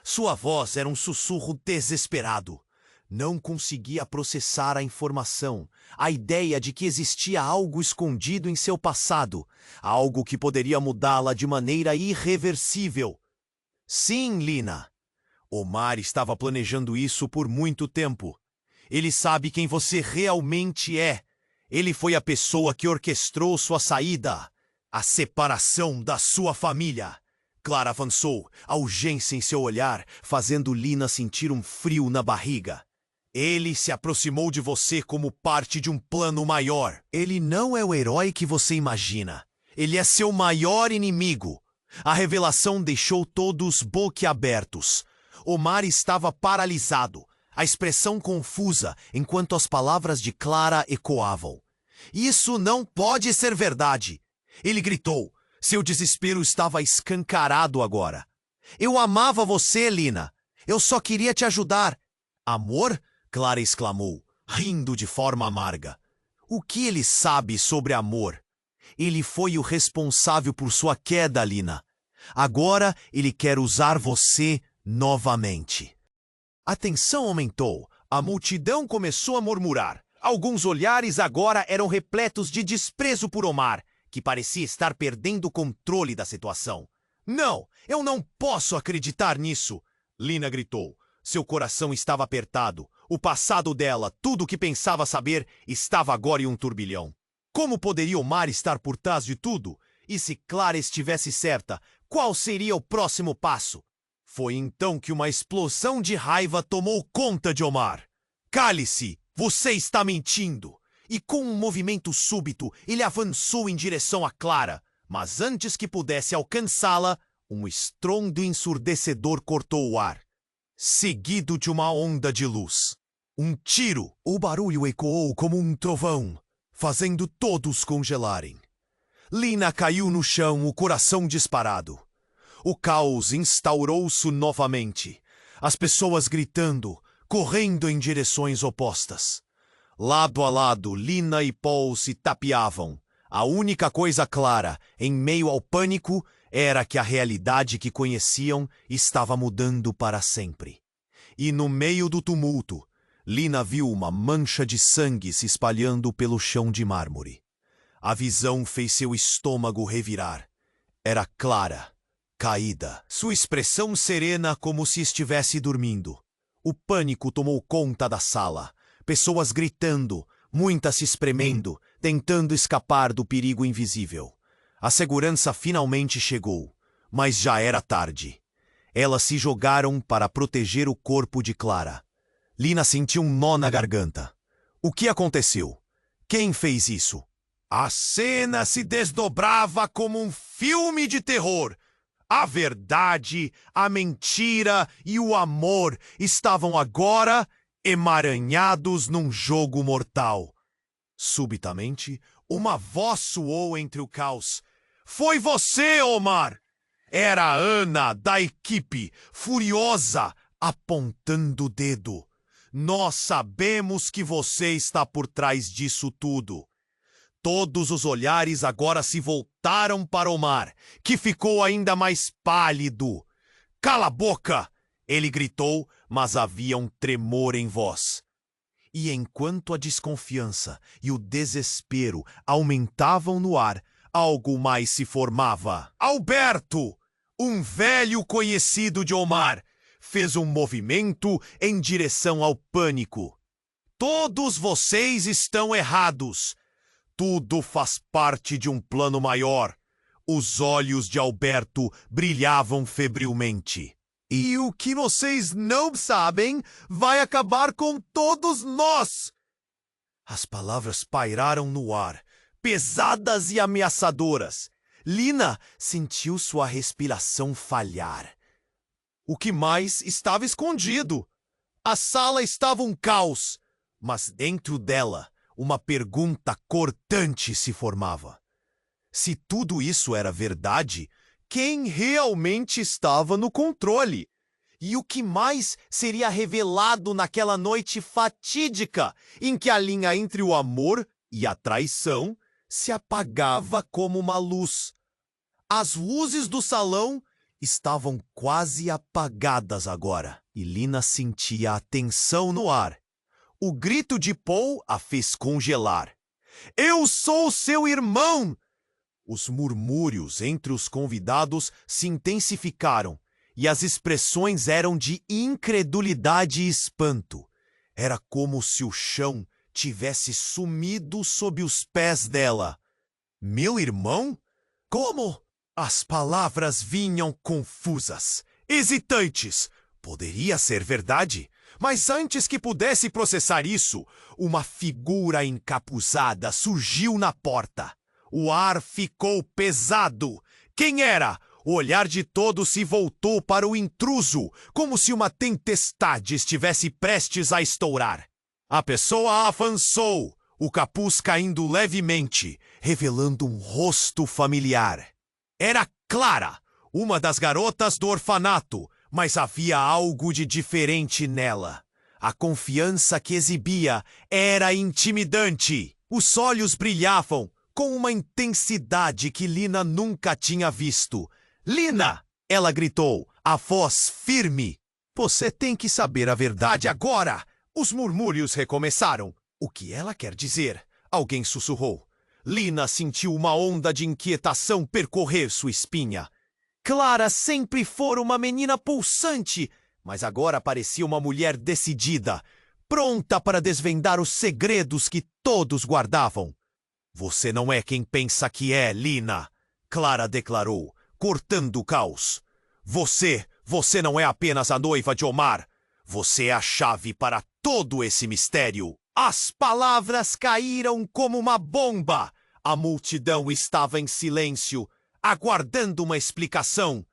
Sua voz era um sussurro desesperado. Não conseguia processar a informação, a ideia de que existia algo escondido em seu passado, algo que poderia mudá-la de maneira irreversível. Sim, Lina. Omar estava planejando isso por muito tempo. Ele sabe quem você realmente é. Ele foi a pessoa que orquestrou sua saída, a separação da sua família. Clara avançou, a urgência em seu olhar, fazendo Lina sentir um frio na barriga. Ele se aproximou de você como parte de um plano maior. Ele não é o herói que você imagina. Ele é seu maior inimigo. A revelação deixou todos boquiabertos. Omar estava paralisado, a expressão confusa, enquanto as palavras de Clara ecoavam. Isso não pode ser verdade! Ele gritou. Seu desespero estava escancarado agora. Eu amava você, Lina. Eu só queria te ajudar. Amor? Clara exclamou, rindo de forma amarga. O que ele sabe sobre amor? Ele foi o responsável por sua queda, Lina. Agora ele quer usar você novamente. A tensão aumentou. A multidão começou a murmurar. Alguns olhares agora eram repletos de desprezo por Omar, que parecia estar perdendo o controle da situação. Não, eu não posso acreditar nisso! Lina gritou. Seu coração estava apertado. O passado dela, tudo o que pensava saber, estava agora em um turbilhão. Como poderia Omar estar por trás de tudo? E se Clara estivesse certa, qual seria o próximo passo? Foi então que uma explosão de raiva tomou conta de Omar. Cale-se! Você está mentindo! E com um movimento súbito, ele avançou em direção a Clara. Mas antes que pudesse alcançá-la, um estrondo ensurdecedor cortou o ar, seguido de uma onda de luz. Um tiro! O barulho ecoou como um trovão, fazendo todos congelarem. Lina caiu no chão, o coração disparado. O caos instaurou-se novamente. As pessoas gritando, correndo em direções opostas. Lado a lado, Lina e Paul se tapeavam. A única coisa clara, em meio ao pânico, era que a realidade que conheciam estava mudando para sempre. E no meio do tumulto, Lina viu uma mancha de sangue se espalhando pelo chão de mármore. A visão fez seu estômago revirar. Era Clara, caída, sua expressão serena como se estivesse dormindo. O pânico tomou conta da sala. Pessoas gritando, muitas se espremendo, tentando escapar do perigo invisível. A segurança finalmente chegou, mas já era tarde. Elas se jogaram para proteger o corpo de Clara. Lina sentiu um nó na garganta. O que aconteceu? Quem fez isso? A cena se desdobrava como um filme de terror. A verdade, a mentira e o amor estavam agora emaranhados num jogo mortal. Subitamente, uma voz soou entre o caos. Foi você, Omar! Era a Ana, da equipe, furiosa, apontando o dedo. Nós sabemos que você está por trás disso tudo. Todos os olhares agora se voltaram para Omar, que ficou ainda mais pálido. Cala a boca! Ele gritou, mas havia um tremor em voz. E enquanto a desconfiança e o desespero aumentavam no ar, algo mais se formava. Alberto, um velho conhecido de Omar, fez um movimento em direção ao pânico. Todos vocês estão errados. Tudo faz parte de um plano maior. Os olhos de Alberto brilhavam febrilmente. E o que vocês não sabem vai acabar com todos nós! As palavras pairaram no ar, pesadas e ameaçadoras. Lina sentiu sua respiração falhar. O que mais estava escondido? A sala estava um caos, mas dentro dela, uma pergunta cortante se formava. Se tudo isso era verdade, quem realmente estava no controle? E o que mais seria revelado naquela noite fatídica em que a linha entre o amor e a traição se apagava como uma luz. As luzes do salão estavam quase apagadas agora, e Lina sentia a tensão no ar. O grito de Paul a fez congelar. Eu sou seu irmão! Os murmúrios entre os convidados se intensificaram, e as expressões eram de incredulidade e espanto. Era como se o chão tivesse sumido sob os pés dela. Meu irmão? Como? As palavras vinham confusas, hesitantes. Poderia ser verdade, mas antes que pudesse processar isso, uma figura encapuzada surgiu na porta. O ar ficou pesado. Quem era? O olhar de todos se voltou para o intruso, como se uma tempestade estivesse prestes a estourar. A pessoa avançou, o capuz caindo levemente, revelando um rosto familiar. Era Clara, uma das garotas do orfanato, mas havia algo de diferente nela. A confiança que exibia era intimidante. Os olhos brilhavam com uma intensidade que Lina nunca tinha visto. Lina! Ela gritou, a voz firme. Você tem que saber a verdade agora! Os murmúrios recomeçaram. O que ela quer dizer? Alguém sussurrou. Lina sentiu uma onda de inquietação percorrer sua espinha. Clara sempre fora uma menina pulsante, mas agora parecia uma mulher decidida, pronta para desvendar os segredos que todos guardavam. Você não é quem pensa que é, Lina, Clara declarou, cortando o caos. Você não é apenas a noiva de Omar. Você é a chave para todo esse mistério. As palavras caíram como uma bomba. A multidão estava em silêncio, aguardando uma explicação.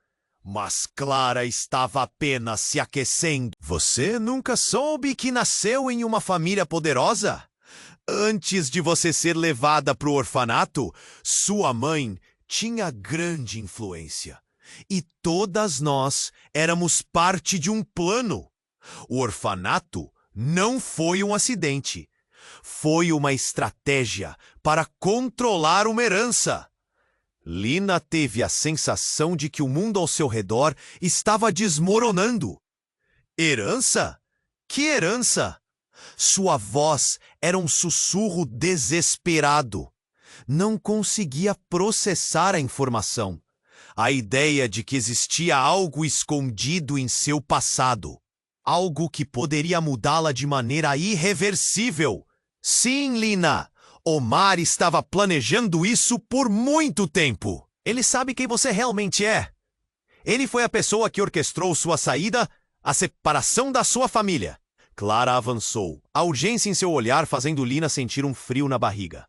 Mas Clara estava apenas se aquecendo. Você nunca soube que nasceu em uma família poderosa? Antes de você ser levada para o orfanato, sua mãe tinha grande influência. E todas nós éramos parte de um plano. O orfanato não foi um acidente. Foi uma estratégia para controlar uma herança. Lina teve a sensação de que o mundo ao seu redor estava desmoronando. Herança? Que herança? Sua voz era um sussurro desesperado. Não conseguia processar a informação. A ideia de que existia algo escondido em seu passado. Algo que poderia mudá-la de maneira irreversível. Sim, Lina. Omar estava planejando isso por muito tempo. Ele sabe quem você realmente é. Ele foi a pessoa que orquestrou sua saída, a separação da sua família. Clara avançou, a urgência em seu olhar fazendo Lina sentir um frio na barriga.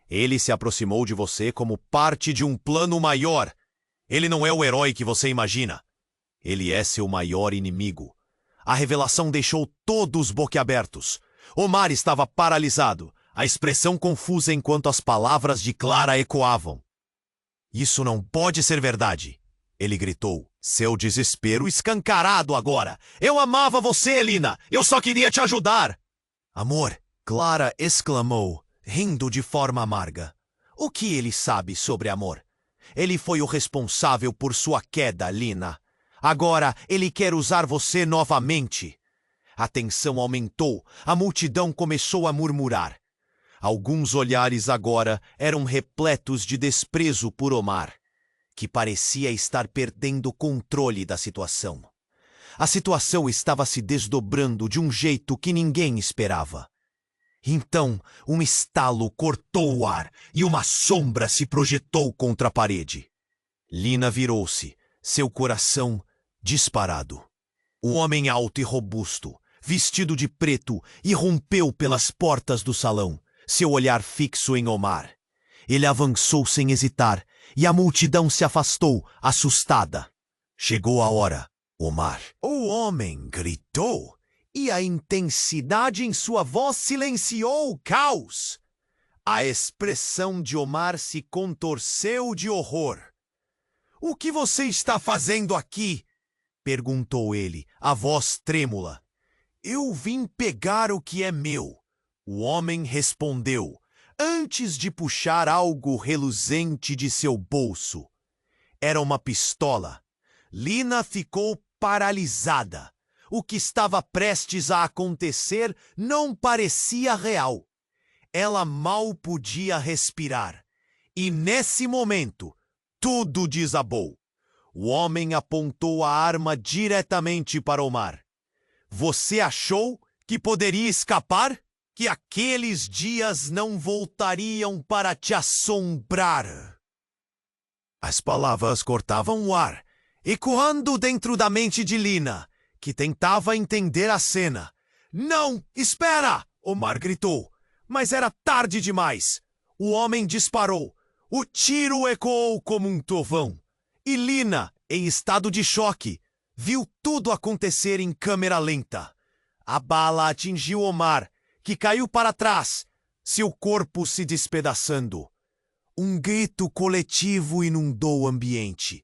Ele se aproximou de você como parte de um plano maior. Ele não é o herói que você imagina. Ele é seu maior inimigo. A revelação deixou todos boquiabertos. Omar estava paralisado, a expressão confusa enquanto as palavras de Clara ecoavam. Isso não pode ser verdade, ele gritou, seu desespero escancarado agora. Eu amava você, Lina. Eu só queria te ajudar. Amor, Clara exclamou, rindo de forma amarga. O que ele sabe sobre amor? Ele foi o responsável por sua queda, Lina. Agora ele quer usar você novamente. A tensão aumentou, a multidão começou a murmurar. Alguns olhares agora eram repletos de desprezo por Omar, que parecia estar perdendo o controle da situação. A situação estava se desdobrando de um jeito que ninguém esperava. Então, um estalo cortou o ar e uma sombra se projetou contra a parede. Lina virou-se, seu coração disparado. Um homem alto e robusto, vestido de preto, irrompeu pelas portas do salão, seu olhar fixo em Omar. Ele avançou sem hesitar, e a multidão se afastou, assustada. Chegou a hora, Omar. O homem gritou, e a intensidade em sua voz silenciou o caos. A expressão de Omar se contorceu de horror. O que você está fazendo aqui? Perguntou ele, a voz trêmula. Eu vim pegar o que é meu. O homem respondeu, antes de puxar algo reluzente de seu bolso. Era uma pistola. Lina ficou paralisada. O que estava prestes a acontecer não parecia real. Ela mal podia respirar. E nesse momento, tudo desabou. O homem apontou a arma diretamente para Omar. Você achou que poderia escapar? Que aqueles dias não voltariam para te assombrar? As palavras cortavam o ar, ecoando dentro da mente de Lina, que tentava entender a cena. Não, espera! Omar gritou, mas era tarde demais. O homem disparou. O tiro ecoou como um trovão. E Lina, em estado de choque, viu tudo acontecer em câmera lenta. A bala atingiu Omar, que caiu para trás, seu corpo se despedaçando. Um grito coletivo inundou o ambiente.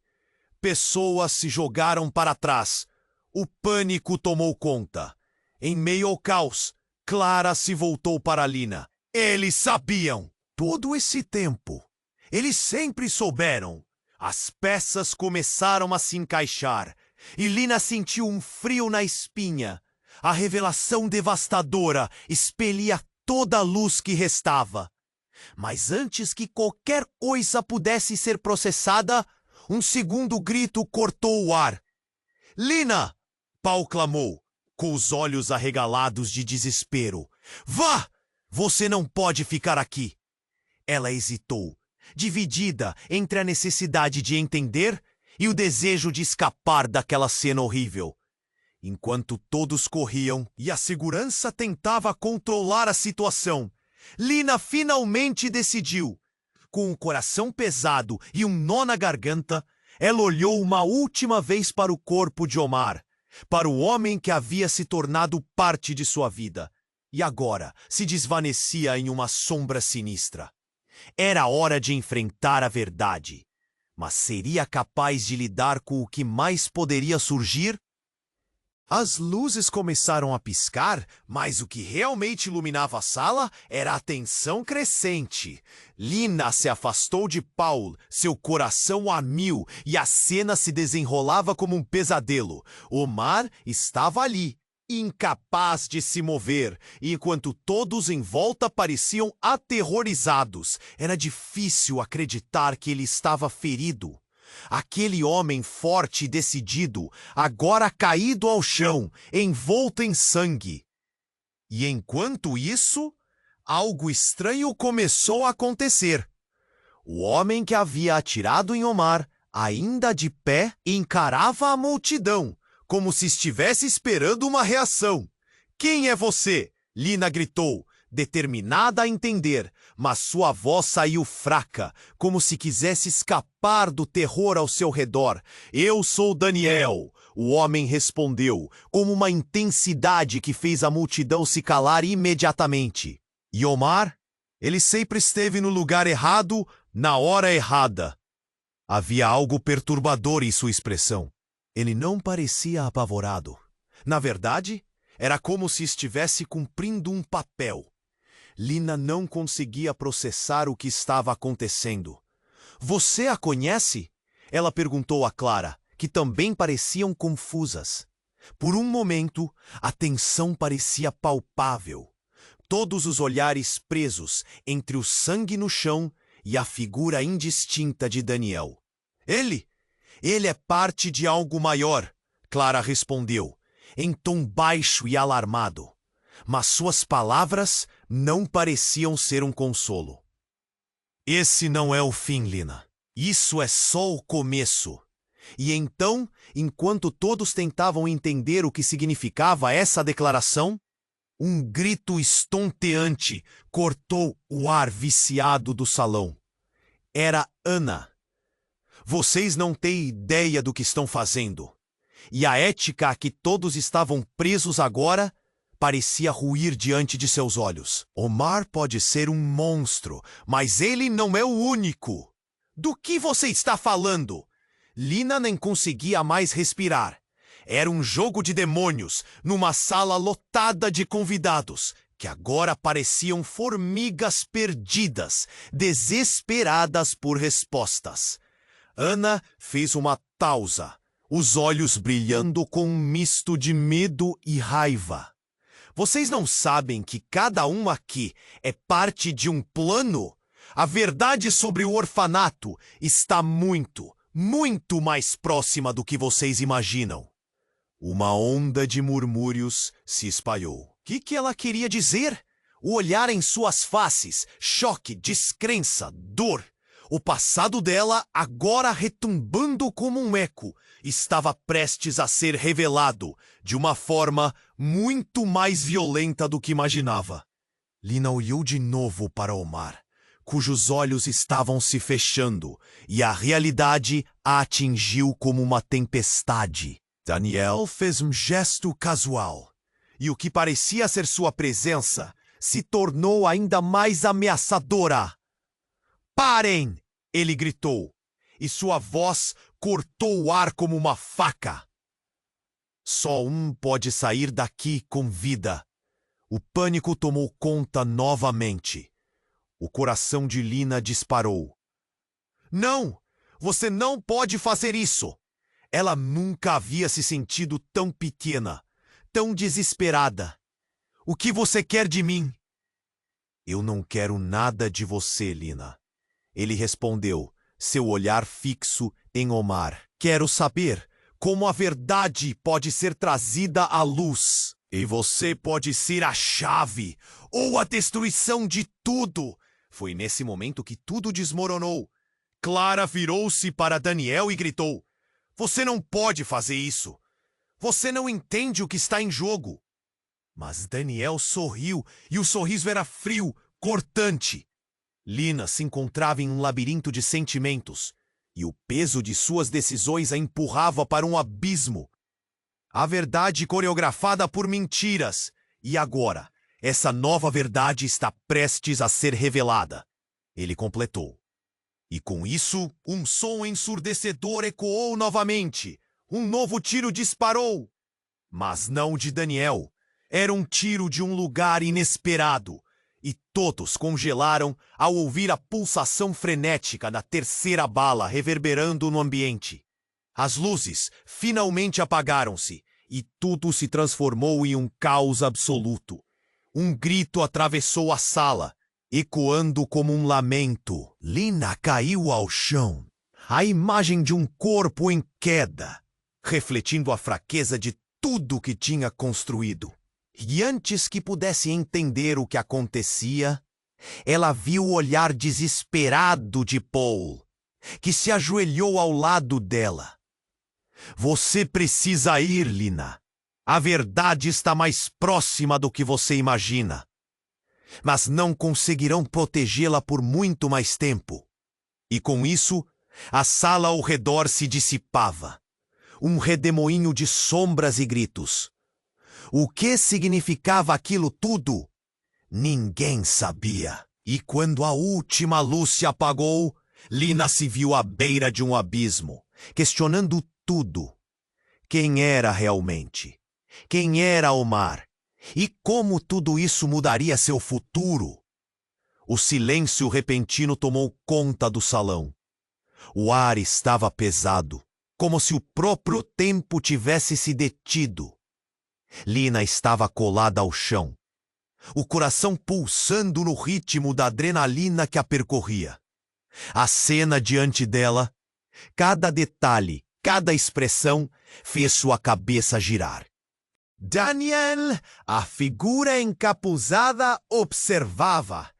Pessoas se jogaram para trás. O pânico tomou conta. Em meio ao caos, Clara se voltou para Lina. Eles sabiam! Todo esse tempo. Eles sempre souberam. As peças começaram a se encaixar. E Lina sentiu um frio na espinha. A revelação devastadora expelia toda a luz que restava. Mas antes que qualquer coisa pudesse ser processada, um segundo grito cortou o ar. Lina! Paul clamou, com os olhos arregalados de desespero. Vá! Você não pode ficar aqui. Ela hesitou, dividida entre a necessidade de entender e o desejo de escapar daquela cena horrível. Enquanto todos corriam e a segurança tentava controlar a situação, Lina finalmente decidiu. Com o coração pesado e um nó na garganta, ela olhou uma última vez para o corpo de Omar, para o homem que havia se tornado parte de sua vida, e agora se desvanecia em uma sombra sinistra. Era hora de enfrentar a verdade. Mas seria capaz de lidar com o que mais poderia surgir? As luzes começaram a piscar, mas o que realmente iluminava a sala era a tensão crescente. Lina se afastou de Paul, seu coração a mil, e a cena se desenrolava como um pesadelo. Omar estava ali, incapaz de se mover, enquanto todos em volta pareciam aterrorizados. Era difícil acreditar que ele estava ferido. Aquele homem forte e decidido, agora caído ao chão, envolto em sangue. E enquanto isso, algo estranho começou a acontecer. O homem que havia atirado em Omar, ainda de pé, encarava a multidão, como se estivesse esperando uma reação. Quem é você? Lina gritou, determinada a entender, mas sua voz saiu fraca, como se quisesse escapar do terror ao seu redor. Eu sou Daniel, o homem respondeu, com uma intensidade que fez a multidão se calar imediatamente. E Omar? Ele sempre esteve no lugar errado, na hora errada. Havia algo perturbador em sua expressão. Ele não parecia apavorado. Na verdade, era como se estivesse cumprindo um papel. Lina não conseguia processar o que estava acontecendo. Você a conhece? Ela perguntou a Clara, que também pareciam confusas. Por um momento, a tensão parecia palpável. Todos os olhares presos entre o sangue no chão e a figura indistinta de Daniel. Ele é parte de algo maior, Clara respondeu, em tom baixo e alarmado. Mas suas palavras não pareciam ser um consolo. Esse não é o fim, Lina. Isso é só o começo. E então, enquanto todos tentavam entender o que significava essa declaração, um grito estonteante cortou o ar viciado do salão. Era Ana. Vocês não têm ideia do que estão fazendo. E a ética a que todos estavam presos agora parecia ruir diante de seus olhos. Omar pode ser um monstro, mas ele não é o único. Do que você está falando? Lina nem conseguia mais respirar. Era um jogo de demônios, numa sala lotada de convidados. que agora pareciam formigas perdidas, desesperadas por respostas. Ana fez uma pausa, os olhos brilhando com um misto de medo e raiva. Vocês não sabem que cada um aqui é parte de um plano? A verdade sobre o orfanato está muito, muito mais próxima do que vocês imaginam. Uma onda de murmúrios se espalhou. O que ela queria dizer? O olhar em suas faces, choque, descrença, dor. O passado dela, agora retumbando como um eco, estava prestes a ser revelado de uma forma muito mais violenta do que imaginava. Lina olhou de novo para Omar, cujos olhos estavam se fechando, e a realidade a atingiu como uma tempestade. Daniel fez um gesto casual, e o que parecia ser sua presença se tornou ainda mais ameaçadora. "Parem!" ele gritou, e sua voz cortou o ar como uma faca. Só um pode sair daqui com vida. O pânico tomou conta novamente. O coração de Lina disparou. "Não! Você não pode fazer isso!" Ela nunca havia se sentido tão pequena, tão desesperada. "O que você quer de mim?" "Eu não quero nada de você, Lina." Ele respondeu, seu olhar fixo em Omar. "Quero saber como a verdade pode ser trazida à luz. E você pode ser a chave ou a destruição de tudo." Foi nesse momento que tudo desmoronou. Clara virou-se para Daniel e gritou: "Você não pode fazer isso. Você não entende o que está em jogo." Mas Daniel sorriu, e o sorriso era frio, cortante. Lina se encontrava em um labirinto de sentimentos, e o peso de suas decisões a empurrava para um abismo. A verdade coreografada por mentiras, e agora, essa nova verdade está prestes a ser revelada. Ele completou. E com isso, um som ensurdecedor ecoou novamente. Um novo tiro disparou. Mas não de Daniel. Era um tiro de um lugar inesperado. E todos congelaram ao ouvir a pulsação frenética da terceira bala reverberando no ambiente. As luzes finalmente apagaram-se e tudo se transformou em um caos absoluto. Um grito atravessou a sala, ecoando como um lamento. Lina caiu ao chão, a imagem de um corpo em queda, refletindo a fraqueza de tudo que tinha construído. E antes que pudesse entender o que acontecia, ela viu o olhar desesperado de Paul, que se ajoelhou ao lado dela. "Você precisa ir, Lina. A verdade está mais próxima do que você imagina. Mas não conseguirão protegê-la por muito mais tempo." E com isso, a sala ao redor se dissipava. Um redemoinho de sombras e gritos. O que significava aquilo tudo? Ninguém sabia. E quando a última luz se apagou, Lina se viu à beira de um abismo, questionando tudo. Quem era realmente? Quem era Omar? E como tudo isso mudaria seu futuro? O silêncio repentino tomou conta do salão. O ar estava pesado, como se o próprio tempo tivesse se detido. Lina estava colada ao chão, o coração pulsando no ritmo da adrenalina que a percorria. A cena diante dela, cada detalhe, cada expressão, fez sua cabeça girar. Daniel, a figura encapuzada, observava.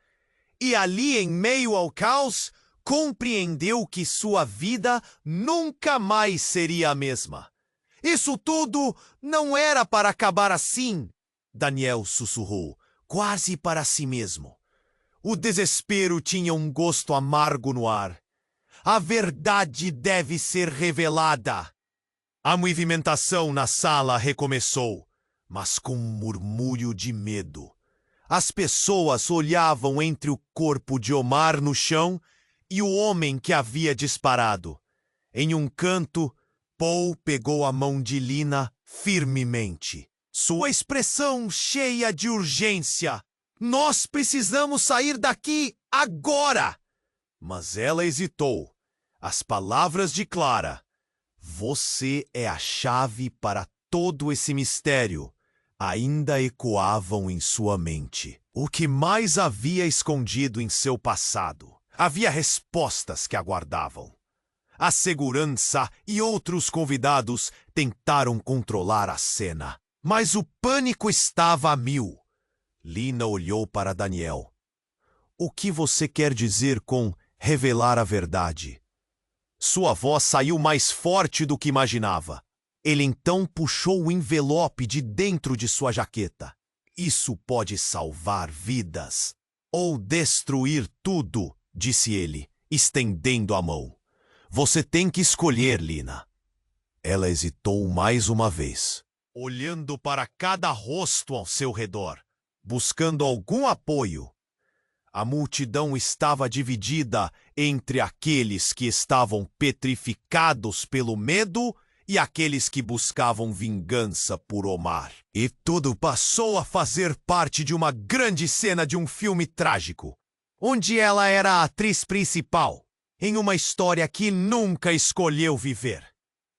E ali, em meio ao caos, compreendeu que sua vida nunca mais seria a mesma. Isso tudo não era para acabar assim, Daniel sussurrou, quase para si mesmo. O desespero tinha um gosto amargo no ar. A verdade deve ser revelada. A movimentação na sala recomeçou, mas com um murmúrio de medo. As pessoas olhavam entre o corpo de Omar no chão e o homem que havia disparado. Em um canto, Paul pegou a mão de Lina firmemente. Sua expressão cheia de urgência. Nós precisamos sair daqui agora! Mas ela hesitou. As palavras de Clara, "Você é a chave para todo esse mistério", ainda ecoavam em sua mente. O que mais havia escondido em seu passado? Havia respostas que aguardavam. A segurança e outros convidados tentaram controlar a cena, mas o pânico estava a mil. Lina olhou para Daniel. "O que você quer dizer com revelar a verdade?" Sua voz saiu mais forte do que imaginava. Ele então puxou o envelope de dentro de sua jaqueta. "Isso pode salvar vidas ou destruir tudo", disse ele, estendendo a mão. "Você tem que escolher, Lina." Ela hesitou mais uma vez, olhando para cada rosto ao seu redor, buscando algum apoio. A multidão estava dividida entre aqueles que estavam petrificados pelo medo e aqueles que buscavam vingança por Omar. E tudo passou a fazer parte de uma grande cena de um filme trágico, onde ela era a atriz principal, em uma história que nunca escolheu viver.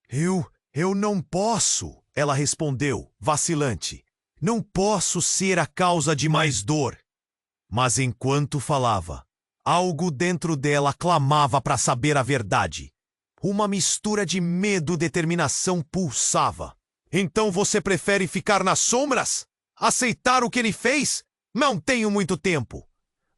Eu não posso", ela respondeu, vacilante. "Não posso ser a causa de mais dor." Mas enquanto falava, algo dentro dela clamava para saber a verdade. Uma mistura de medo e determinação pulsava. "Então você prefere ficar nas sombras? Aceitar o que ele fez? Não tenho muito tempo."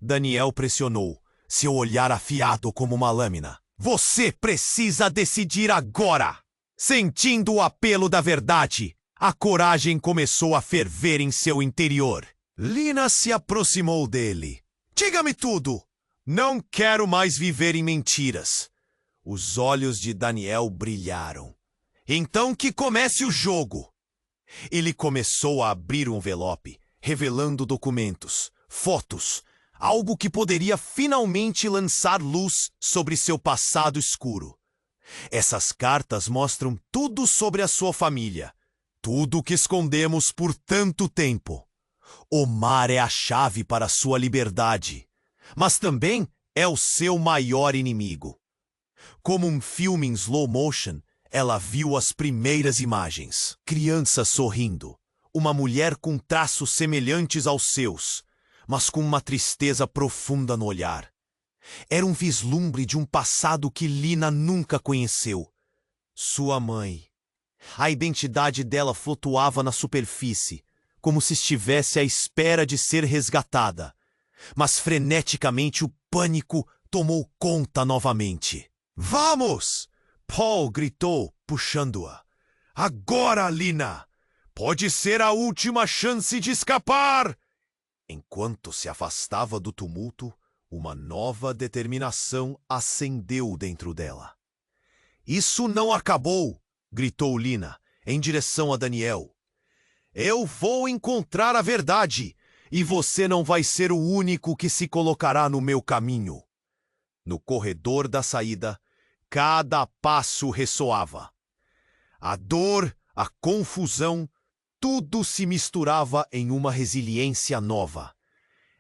Daniel pressionou, seu olhar afiado como uma lâmina. "Você precisa decidir agora!" Sentindo o apelo da verdade, a coragem começou a ferver em seu interior. Lina se aproximou dele. "Diga-me tudo! Não quero mais viver em mentiras." Os olhos de Daniel brilharam. "Então que comece o jogo." Ele começou a abrir um envelope, revelando documentos, fotos, algo que poderia finalmente lançar luz sobre seu passado escuro. Essas cartas mostram tudo sobre a sua família, tudo o que escondemos por tanto tempo. Omar é a chave para sua liberdade, mas também é o seu maior inimigo. Como um filme em slow motion, ela viu as primeiras imagens. Criança sorrindo, uma mulher com traços semelhantes aos seus, mas com uma tristeza profunda no olhar. Era um vislumbre de um passado que Lina nunca conheceu. Sua mãe. A identidade dela flutuava na superfície, como se estivesse à espera de ser resgatada. Mas freneticamente o pânico tomou conta novamente. "Vamos!" Paul gritou, puxando-a. "Agora, Lina! Pode ser a última chance de escapar!" Enquanto se afastava do tumulto, uma nova determinação acendeu dentro dela. "Isso não acabou!" gritou Lina, em direção a Daniel. "Eu vou encontrar a verdade, e você não vai ser o único que se colocará no meu caminho." No corredor da saída, cada passo ressoava. A dor, a confusão, tudo se misturava em uma resiliência nova.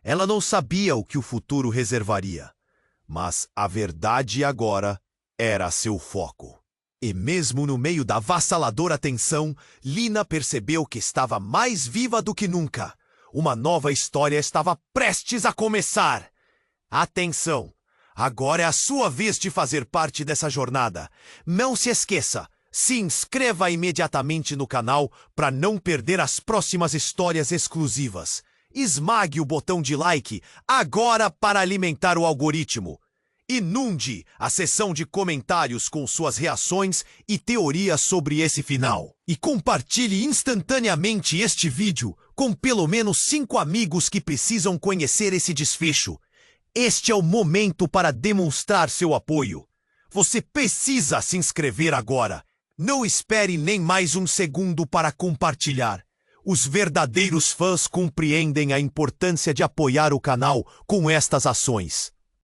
Ela não sabia o que o futuro reservaria, mas a verdade agora era seu foco. E mesmo no meio da avassaladora tensão, Lina percebeu que estava mais viva do que nunca. Uma nova história estava prestes a começar. Atenção! Agora é a sua vez de fazer parte dessa jornada. Não se esqueça, se inscreva imediatamente no canal para não perder as próximas histórias exclusivas. Esmague o botão de like agora para alimentar o algoritmo. Inunde a seção de comentários com suas reações e teorias sobre esse final. E compartilhe instantaneamente este vídeo com pelo menos 5 amigos que precisam conhecer esse desfecho. Este é o momento para demonstrar seu apoio. Você precisa se inscrever agora. Não espere nem mais um segundo para compartilhar. Os verdadeiros fãs compreendem a importância de apoiar o canal com estas ações.